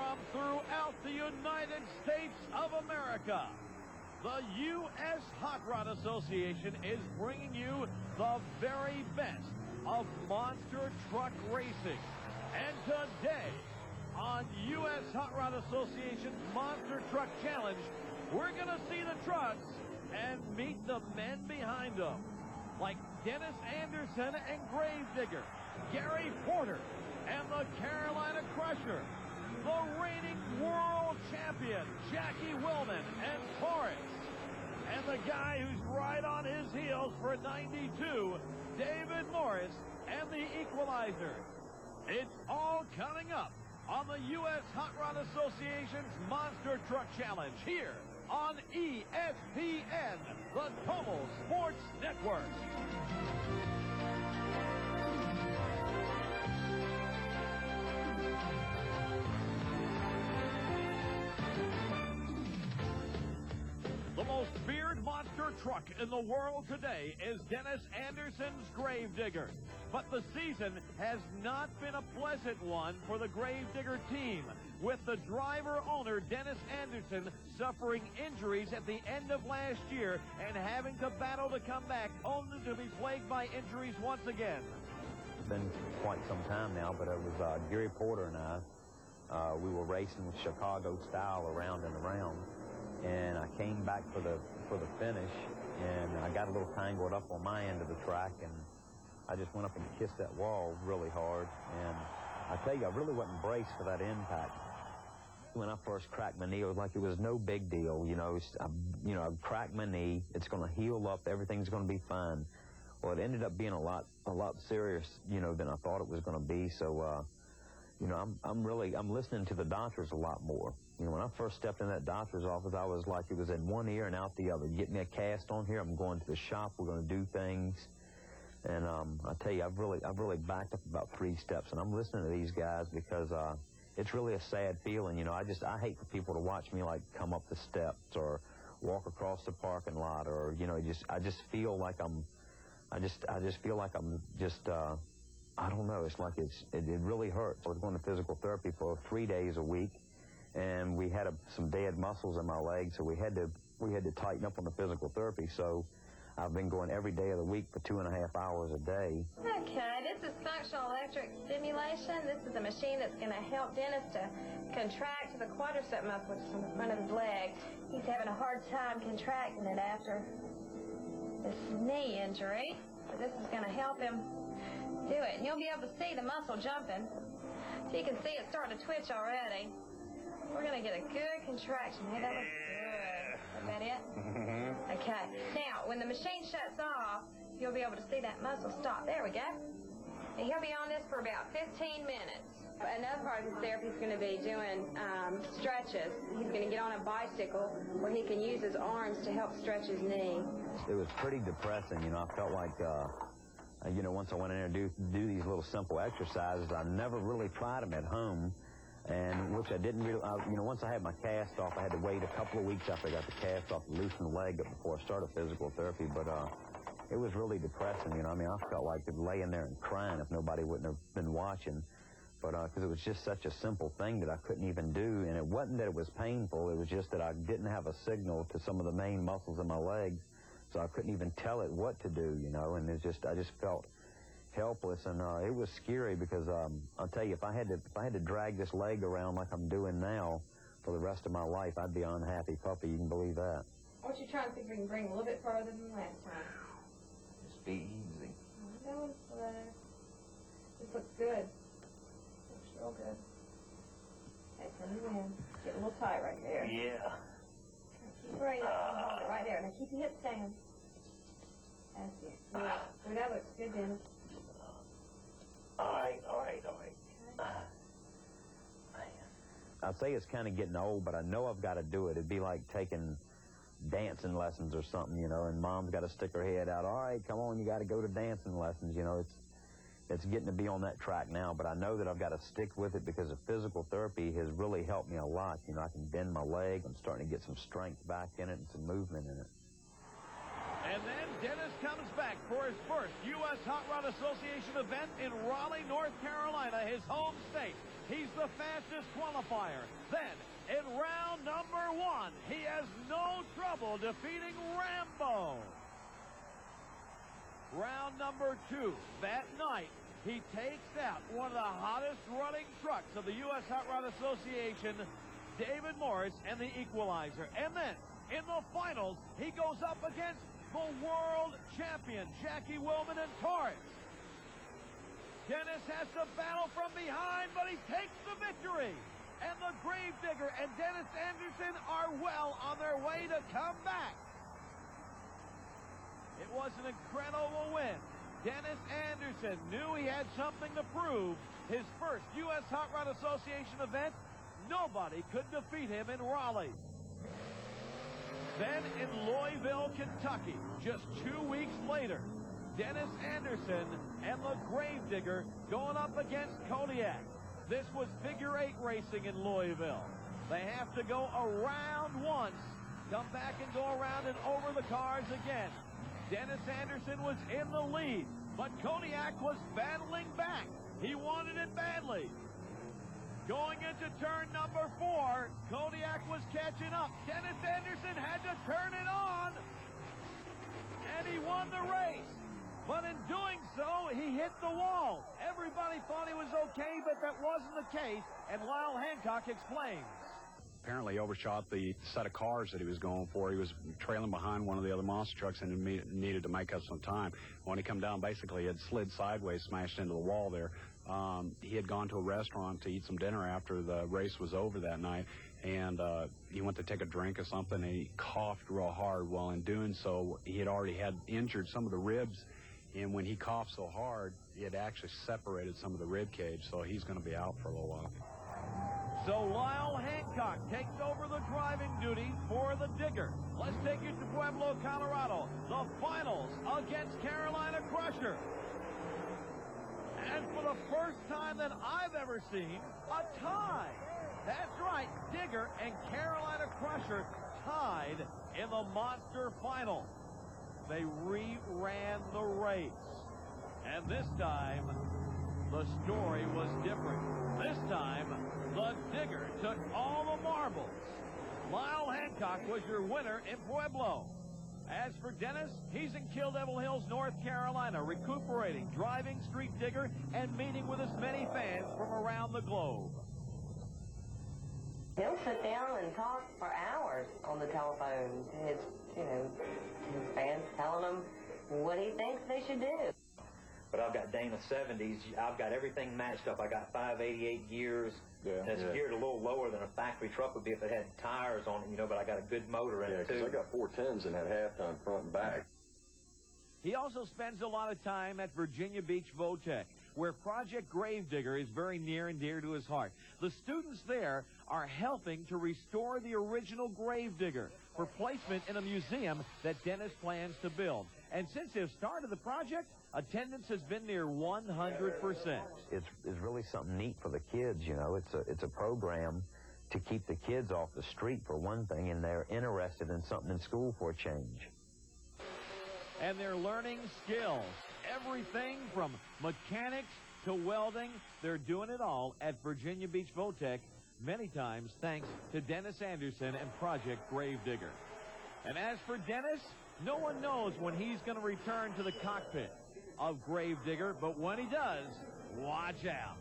From throughout the United States of America, the U.S. Hot Rod Association is bringing you the very best of monster truck racing. And today, on U.S. Hot Rod Association's Monster Truck Challenge, we're going to see the trucks and meet the men behind them, like Dennis Anderson and Gravedigger, Gary Porter, and the Carolina Crusher, the reigning world champion, Jackie Willman and Taurus, and the guy who's right on his heels for 92, David Morris, and the Equalizer. It's all coming up on the U.S. Hot Rod Association's Monster Truck Challenge here on ESPN, the Total Sports Network. The most feared monster truck in the world today is Dennis Anderson's Gravedigger. But the season has not been a pleasant one for the Gravedigger team, with the driver-owner Dennis Anderson suffering injuries at the end of last year and having to battle to come back, only to be plagued by injuries once again. It's been quite some time now, but it was Gary Porter and I. We were racing Chicago style around and around, and I came back for the finish, and I got a little tangled up on my end of the track, and I just went up and kissed that wall really hard, and I tell you, I really wasn't braced for that impact. When I first cracked my knee, it was like it was no big deal, I cracked my knee, it's going to heal up, everything's going to be fine. Well, it ended up being a lot serious, than I thought it was going to be. So, I'm listening to the doctors a lot more. When I first stepped in that doctor's office, I was like, it was in one ear and out the other. Get me a cast on here. I'm going to the shop. We're going to do things. And I tell you, I've really backed up about 3 steps, and I'm listening to these guys because it's really a sad feeling. I hate for people to watch me like come up the steps or walk across the parking lot, or I just feel like I don't know. It's like it really hurts. I was going to physical therapy for 3 days a week, and we had some dead muscles in my legs, so we had to tighten up on the physical therapy. So I've been going every day of the week for 2.5 hours a day. Okay, this is functional electric stimulation. This is a machine that's going to help Dennis to contract the quadricep muscle, which is on the front of his leg. He's having a hard time contracting it after this knee injury. So this is going to help him do it. And you'll be able to see the muscle jumping. So you can see it starting to twitch already. We're going to get a good contraction. Hey, that looks good. Is that it? Mm-hmm. Okay. Now, when the machine shuts off, you'll be able to see that muscle stop. There we go. And he'll be on this for about 15 minutes. Another part of his therapy is going to be doing stretches. He's going to get on a bicycle where he can use his arms to help stretch his knee. It was pretty depressing. I felt like, once I went in there to do these little simple exercises, I never really tried them at home. And which I didn't really, once I had my cast off, I had to wait a couple of weeks after I got the cast off to loosen the leg up before I started physical therapy. But it was really depressing, I felt like laying there and crying if nobody wouldn't have been watching. But because it was just such a simple thing that I couldn't even do. And it wasn't that it was painful, it was just that I didn't have a signal to some of the main muscles in my legs. So I couldn't even tell it what to do, and I just felt helpless, and it was scary because I'll tell you, if I had to drag this leg around like I'm doing now for the rest of my life, I'd be an unhappy puppy. You can believe that. What you trying to see if we can bring a little bit further than last time? Just be easy. That one's slow. This looks good. Looks real good. Okay, turn you in. Get a little tight right there. Yeah. Keep right up. Hold it right there. Now keep your hips down. That's it. Yeah. So that looks good, Dennis. All right. I'd say it's kind of getting old, but I know I've got to do it. It'd be like taking dancing lessons or something, and Mom's got to stick her head out. All right, come on, you got to go to dancing lessons. It's getting to be on that track now, but I know that I've got to stick with it because the physical therapy has really helped me a lot. I can bend my leg. I'm starting to get some strength back in it and some movement in it. And then Dennis comes back for his first U.S. Hot Rod Association event in Raleigh, North Carolina, his home state. He's the fastest qualifier. Then, in round number 1, he has no trouble defeating Rambo. Round number 2, that night, he takes out one of the hottest running trucks of the U.S. Hot Rod Association, David Morris, and the Equalizer. And then, in the finals, he goes up against the world champion, Jackie Willman and Torres. Dennis has to battle from behind, but he takes the victory. And the Gravedigger and Dennis Anderson are well on their way to come back. It was an incredible win. Dennis Anderson knew he had something to prove. His first U.S. Hot Rod Association event, nobody could defeat him in Raleigh. Then in Louisville, Kentucky, just 2 weeks later, Dennis Anderson and the Gravedigger going up against Kodiak. This was figure 8 racing in Louisville. They have to go around once, come back and go around and over the cars again. Dennis Anderson was in the lead, but Kodiak was battling back. He wanted it badly. Going into turn number 4, Kodiak was catching up. Dennis Anderson had to turn it on, and he won the race. But in doing so, he hit the wall. Everybody thought he was okay, but that wasn't the case, and Lyle Hancock explains. Apparently overshot the set of cars that he was going for. He was trailing behind one of the other monster trucks and needed to make up some time. When he come down, basically, he had slid sideways, smashed into the wall there. He had gone to a restaurant to eat some dinner after the race was over that night, and he went to take a drink or something, and he coughed real hard. While in doing so, he had already had injured some of the ribs, and when he coughed so hard, it had actually separated some of the rib cage, so he's going to be out for a little while. So Lyle Hancock takes over the driving duty for the Digger. Let's take you to Pueblo, Colorado. The finals against Carolina Crusher. And for the first time that I've ever seen, a tie. That's right, Digger and Carolina Crusher tied in the Monster Final. They reran the race. And this time, the story was different. This time, the Digger took all the marbles. Lyle Hancock was your winner in Pueblo. As for Dennis, he's in Kill Devil Hills, North Carolina, recuperating, driving Street Digger, and meeting with as many fans from around the globe. He'll sit down and talk for hours on the telephone to his, his fans, telling them what he thinks they should do. But I've got Dana 70s. I've got everything matched up. I got 588 gears. That's geared a little lower than a factory truck would be if it had tires on it, but I got a good motor in it, too. Yeah, because I got 410s in that half-ton front and back. He also spends a lot of time at Virginia Beach Votech, where Project Gravedigger is very near and dear to his heart. The students there are helping to restore the original Gravedigger for placement in a museum that Dennis plans to build. And since they've started the project, attendance has been near 100%. It's really something neat for the kids, It's a program to keep the kids off the street, for one thing, and they're interested in something in school for a change. And they're learning skills. Everything from mechanics to welding. They're doing it all at Virginia Beach Votech, many times thanks to Dennis Anderson and Project Gravedigger. And as for Dennis, no one knows when he's going to return to the cockpit of Gravedigger, but when he does, watch out.